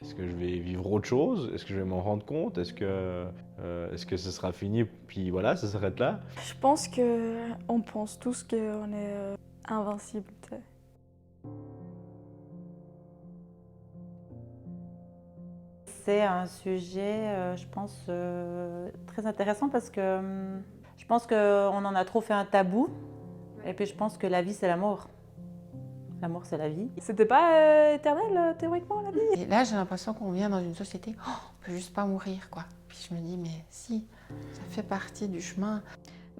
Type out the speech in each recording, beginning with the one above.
Est-ce que je vais vivre autre chose? Est-ce que je vais m'en rendre compte? Est-ce que ce sera fini, puis voilà, ça s'arrête là? Je pense qu'on pense tous qu'on est invincible. Tu sais. C'est un sujet, je pense, très intéressant parce que je pense qu'on en a trop fait un tabou. Et puis je pense que la vie, c'est la mort. L'amour, c'est la vie. C'était pas éternel, théoriquement, la vie? Et là, j'ai l'impression qu'on vient dans une société, oh, on peut juste pas mourir, quoi. Puis je me dis, mais si, ça fait partie du chemin.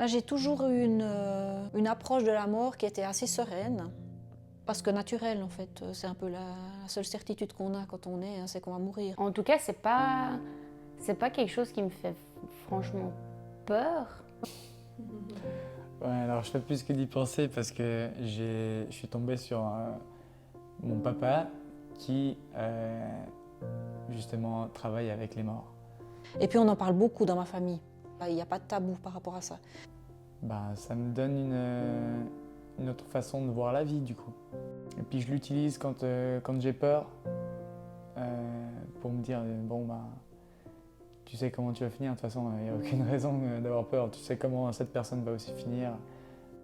J'ai toujours eu une approche de la mort qui était assez sereine, parce que naturelle en fait. C'est un peu la seule certitude qu'on a quand on est, hein, c'est qu'on va mourir. En tout cas, c'est pas quelque chose qui me fait franchement peur. Ouais, alors je fais plus que d'y penser parce que je suis tombé sur mon papa qui justement travaille avec les morts. Et puis on en parle beaucoup dans ma famille. Il n'y a pas de tabou par rapport à ça. Ça me donne une autre façon de voir la vie du coup. Et puis je l'utilise quand j'ai peur pour me dire tu sais comment tu vas finir, de toute façon il n'y a aucune raison d'avoir peur, tu sais comment cette personne va aussi finir.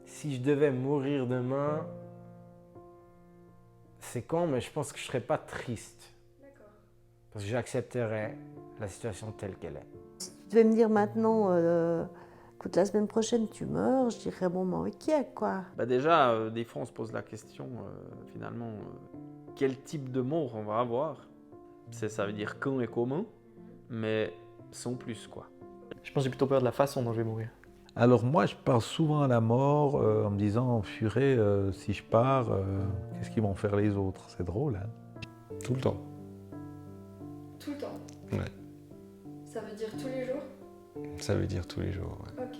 Si je devais mourir demain, c'est con, mais je pense que je ne serais pas triste. D'accord. Parce que j'accepterais la situation telle qu'elle est. Si tu devais me dire maintenant, écoute, la semaine prochaine tu meurs, je dirais bon, ok, quoi. Déjà, des fois on se pose la question, finalement, quel type de mort on va avoir? Ça veut dire quand et comment, mais sans plus, quoi. Je pense que j'ai plutôt peur de la façon dont je vais mourir. Alors moi, je pense souvent à la mort en me disant, purée, si je pars, qu'est-ce qu'ils vont faire les autres? C'est drôle, hein? Tout le temps. Tout le temps? Ouais. Ça veut dire tous les jours? Ça veut dire tous les jours, ouais. Ok.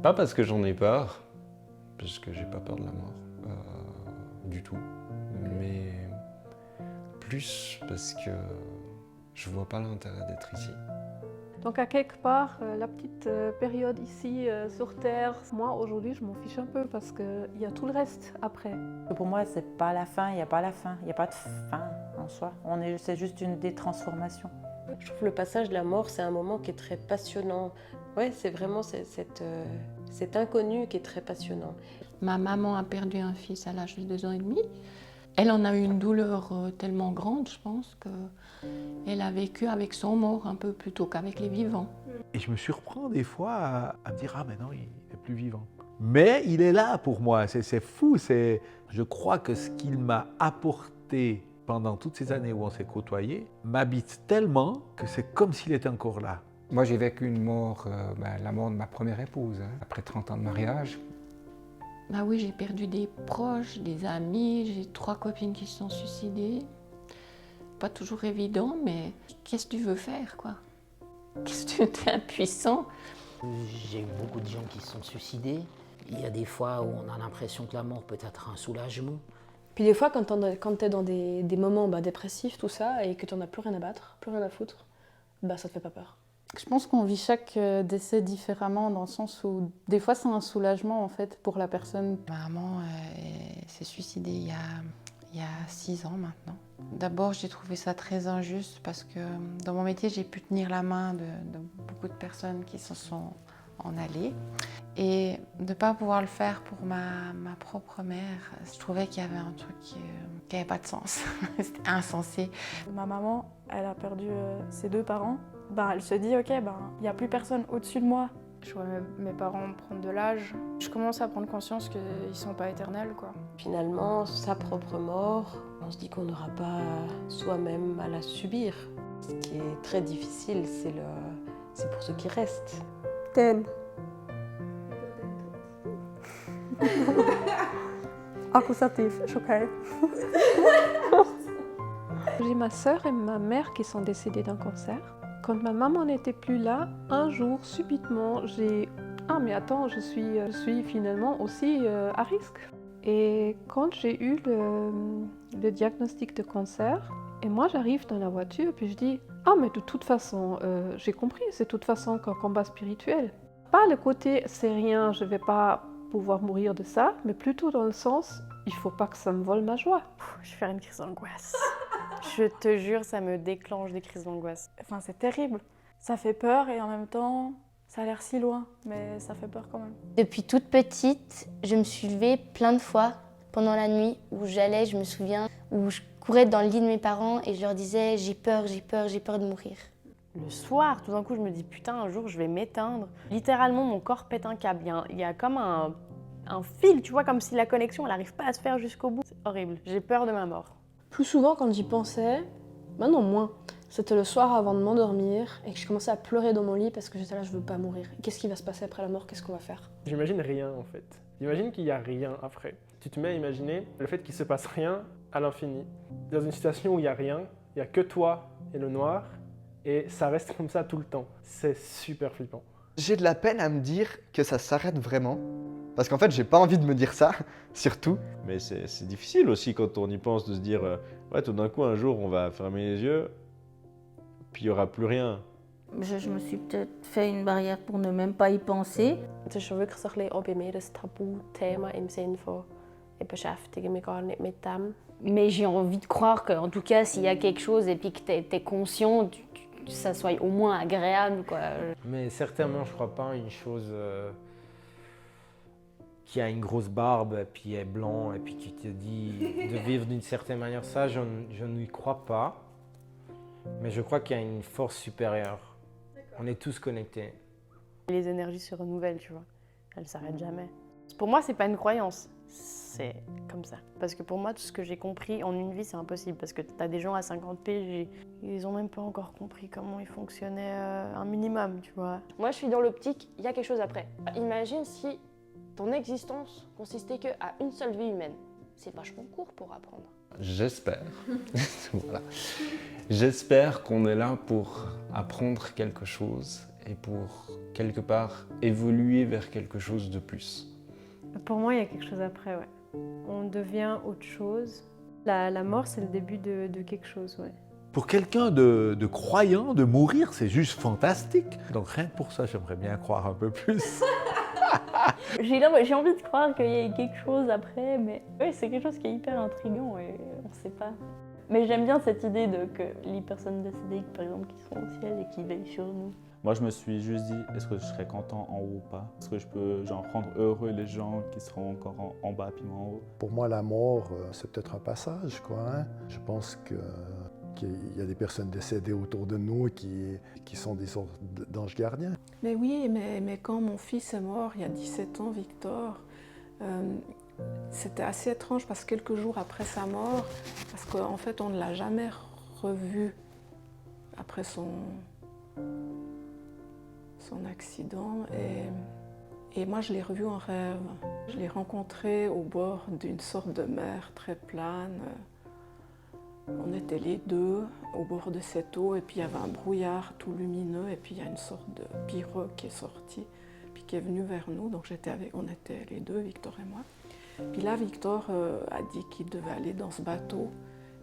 Pas parce que j'en ai peur, parce que j'ai pas peur de la mort, du tout. Mais plus parce que je vois pas l'intérêt d'être ici. Donc à quelque part, la petite période ici sur Terre, moi aujourd'hui je m'en fiche un peu parce qu'il y a tout le reste après. Pour moi, c'est pas la fin, il n'y a pas la fin, il n'y a pas de fin en soi. C'est juste des transformations. Je trouve le passage de la mort, c'est un moment qui est très passionnant. Ouais, c'est vraiment cet inconnu qui est très passionnant. Ma maman a perdu un fils à l'âge de 2 ans et demi. Elle en a eu une douleur tellement grande, je pense, qu'elle a vécu avec son mort un peu plutôt qu'avec les vivants. Et je me surprends des fois à me dire, ah mais non, il n'est plus vivant. Mais il est là pour moi, c'est fou. Je crois que ce qu'il m'a apporté pendant toutes ces années où on s'est côtoyés m'habite tellement que c'est comme s'il était encore là. Moi j'ai vécu une mort, la mort de ma première épouse, hein, après 30 ans de mariage. Oui, j'ai perdu des proches, des amis, j'ai 3 copines qui se sont suicidées. Pas toujours évident, mais qu'est-ce que tu veux faire, quoi? Qu'est-ce que tu es impuissant? J'ai eu beaucoup de gens qui se sont suicidés. Il y a des fois où on a l'impression que la mort peut être un soulagement. Puis des fois, quand t'es dans des moments dépressifs, tout ça, et que t'en as plus rien à battre, plus rien à foutre, ça te fait pas peur. Je pense qu'on vit chaque décès différemment dans le sens où des fois c'est un soulagement en fait pour la personne. Ma maman s'est suicidée il y a 6 ans maintenant. D'abord j'ai trouvé ça très injuste parce que dans mon métier j'ai pu tenir la main de beaucoup de personnes qui se sont en allées. Et de ne pas pouvoir le faire pour ma propre mère, je trouvais qu'il y avait un truc qui n'avait pas de sens. C'était insensé. Ma maman, elle a perdu ses 2 parents. Elle se dit, ok, il n'y a plus personne au-dessus de moi. Je vois mes parents prendre de l'âge. Je commence à prendre conscience qu'ils ne sont pas éternels, quoi. Finalement, sa propre mort, on se dit qu'on n'aura pas soi-même à la subir. Ce qui est très difficile, c'est pour ceux qui restent. Accusatif, choqué. J'ai ma sœur et ma mère qui sont décédées d'un cancer. Quand ma maman n'était plus là, un jour, subitement, ah mais attends, je suis finalement aussi à risque. Et quand j'ai eu le diagnostic de cancer, et moi j'arrive dans la voiture, puis je dis, ah mais de toute façon, j'ai compris, c'est de toute façon qu'un combat spirituel. Pas le côté, c'est rien, je vais pas pouvoir mourir de ça, mais plutôt dans le sens, il faut pas que ça me vole ma joie. Je vais faire une crise d'angoisse. Je te jure, ça me déclenche des crises d'angoisse. Enfin, c'est terrible. Ça fait peur et en même temps, ça a l'air si loin, mais ça fait peur quand même. Depuis toute petite, je me suis levée plein de fois pendant la nuit où j'allais, je me souviens, où je courais dans le lit de mes parents et je leur disais j'ai peur, j'ai peur, j'ai peur de mourir. Le soir, tout d'un coup, je me dis putain, un jour je vais m'éteindre. Littéralement, mon corps pète un câble. Il y a comme un fil, tu vois, comme si la connexion, elle n'arrive pas à se faire jusqu'au bout. C'est horrible. J'ai peur de ma mort. Plus souvent, quand j'y pensais, maintenant moins, c'était le soir avant de m'endormir et que je commençais à pleurer dans mon lit parce que j'étais là, je veux pas mourir. Qu'est-ce qui va se passer après la mort? Qu'est-ce qu'on va faire? J'imagine rien en fait. J'imagine qu'il n'y a rien après. Tu te mets à imaginer le fait qu'il se passe rien à l'infini. Dans une situation où il n'y a rien, il n'y a que toi et le noir, et ça reste comme ça tout le temps. C'est super flippant. J'ai de la peine à me dire que ça s'arrête vraiment. Parce qu'en fait, j'ai pas envie de me dire ça, surtout. Mais c'est difficile aussi quand on y pense de se dire ouais, tout d'un coup, un jour, on va fermer les yeux, puis il n'y aura plus rien. Je me suis peut-être fait une barrière pour ne même pas y penser. Het is wirklich so ein bisschen auch bei mir ein Tabuthema im Sinne von, ich beschäftige mich gar nicht mit dem. Mais j'ai envie de croire qu'en tout cas, s'il y a quelque chose et puis que t'es conscient, ça soit au moins agréable, quoi. Mais certainement, je crois pas à une chose qui a une grosse barbe, et puis est blanc, et puis qui te dit de vivre d'une certaine manière. Ça, je n'y crois pas. Mais je crois qu'il y a une force supérieure. On est tous connectés. Les énergies se renouvellent, tu vois. Elles ne s'arrêtent jamais. Pour moi, c'est pas une croyance. C'est comme ça. Parce que pour moi, tout ce que j'ai compris en une vie, c'est impossible. Parce que tu as des gens à 50 piges, ils n'ont même pas encore compris comment ils fonctionnaient un minimum, tu vois. Moi, je suis dans l'optique, il y a quelque chose après. Imagine si ton existence consistait qu'à une seule vie humaine. C'est vachement court pour apprendre. J'espère. Voilà. J'espère qu'on est là pour apprendre quelque chose et pour, quelque part, évoluer vers quelque chose de plus. Pour moi, il y a quelque chose après, ouais. On devient autre chose. La mort, c'est le début de quelque chose, ouais. Pour quelqu'un de croyant, de mourir, c'est juste fantastique. Donc rien que pour ça, j'aimerais bien croire un peu plus. J'ai envie de croire qu'il y ait quelque chose après, mais oui, c'est quelque chose qui est hyper intriguant et on ne sait pas. Mais j'aime bien cette idée que les personnes décédées, par exemple, qui sont au ciel et qui veillent sur nous. Moi, je me suis juste dit, est-ce que je serais content en haut ou pas? Est-ce que je peux rendre heureux les gens qui seront encore en bas puis moi en haut? Pour moi, la mort, c'est peut-être un passage, quoi. Hein? Je pense qu'il y a des personnes décédées autour de nous qui sont des sortes d'anges gardiens. Mais oui, mais quand mon fils est mort, il y a 17 ans, Victor, c'était assez étrange parce que quelques jours après sa mort, parce qu'en fait, on ne l'a jamais revu après son accident. Et moi, je l'ai revu en rêve. Je l'ai rencontré au bord d'une sorte de mer très plane. On était les deux au bord de cette eau et puis il y avait un brouillard tout lumineux et puis il y a une sorte de pirogue qui est sortie puis qui est venue vers nous. Donc on était les deux, Victor et moi. Puis là, Victor a dit qu'il devait aller dans ce bateau.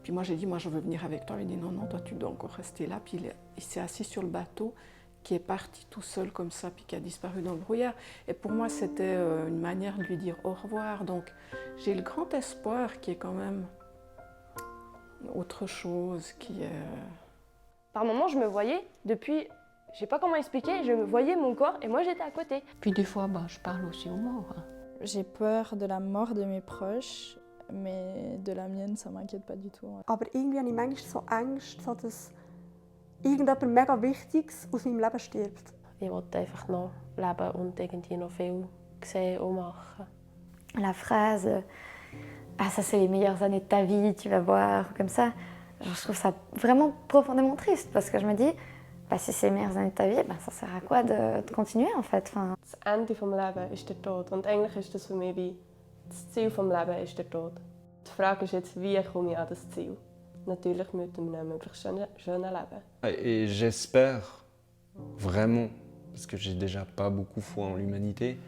Puis moi, j'ai dit, moi, je veux venir avec toi. Il dit, non, non, toi, tu dois encore rester là. Puis il s'est assis sur le bateau qui est parti tout seul comme ça puis qui a disparu dans le brouillard. Et pour moi, c'était une manière de lui dire au revoir. Donc j'ai le grand espoir qui est quand même autre chose qui est... Par moments, je me voyais depuis, je sais pas comment expliquer, je me voyais mon corps et moi j'étais à côté. Puis des fois, je parle aussi aux morts. J'ai peur de la mort de mes proches, mais de la mienne, ça m'inquiète pas du tout. Aber irgendwie habe ich manchmal so Angst, so dass irgendjemand mega Wichtiges aus meinem Leben stirbt. Ich wollte einfach noch leben und irgendwie noch viel sehen und machen. La phrase ah, ça c'est les meilleures années de ta vie, tu vas voir, comme ça. Je trouve ça vraiment profondément triste parce que je me dis, si c'est les meilleures années de ta vie, ça sert à quoi de continuer en fait. Das Ende des Lebens ist der Tod und eigentlich ist das für mich wie das Ziel des Lebens ist der Tod. Die Frage ist jetzt, wie komme ich an das Ziel? Natürlich mit einem möglichst schönen Leben. Et j'espère vraiment, parce que j'ai déjà pas beaucoup foi en l'humanité,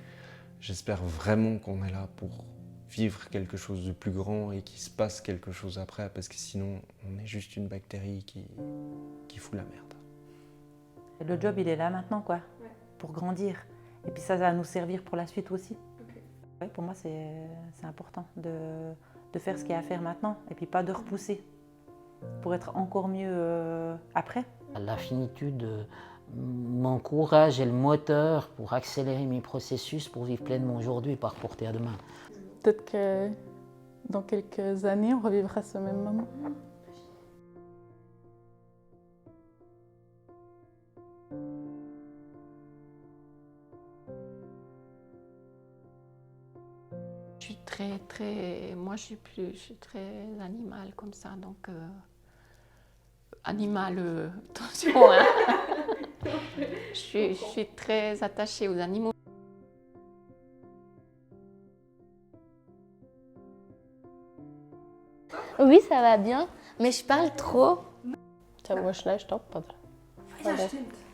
j'espère vraiment qu'on est là pour vivre quelque chose de plus grand et qu'il se passe quelque chose après, parce que sinon on est juste une bactérie qui fout la merde. Et le job il est là maintenant quoi, pour grandir. Et puis ça va nous servir pour la suite aussi. Okay. Ouais, pour moi c'est important de faire ce qu'il y a à faire maintenant et puis pas de repousser. pour être encore mieux après. La finitude m'encourage et le moteur pour accélérer mes processus pour vivre pleinement aujourd'hui et pas reporter à demain. Peut-être que dans quelques années, on revivra ce même moment. Moi, je suis très animale comme ça, donc animal, attention, hein. Je suis très attachée aux animaux. Oui, ça va bien, mais je parle trop. Tja, wo schlecht op. Ja, stimmt.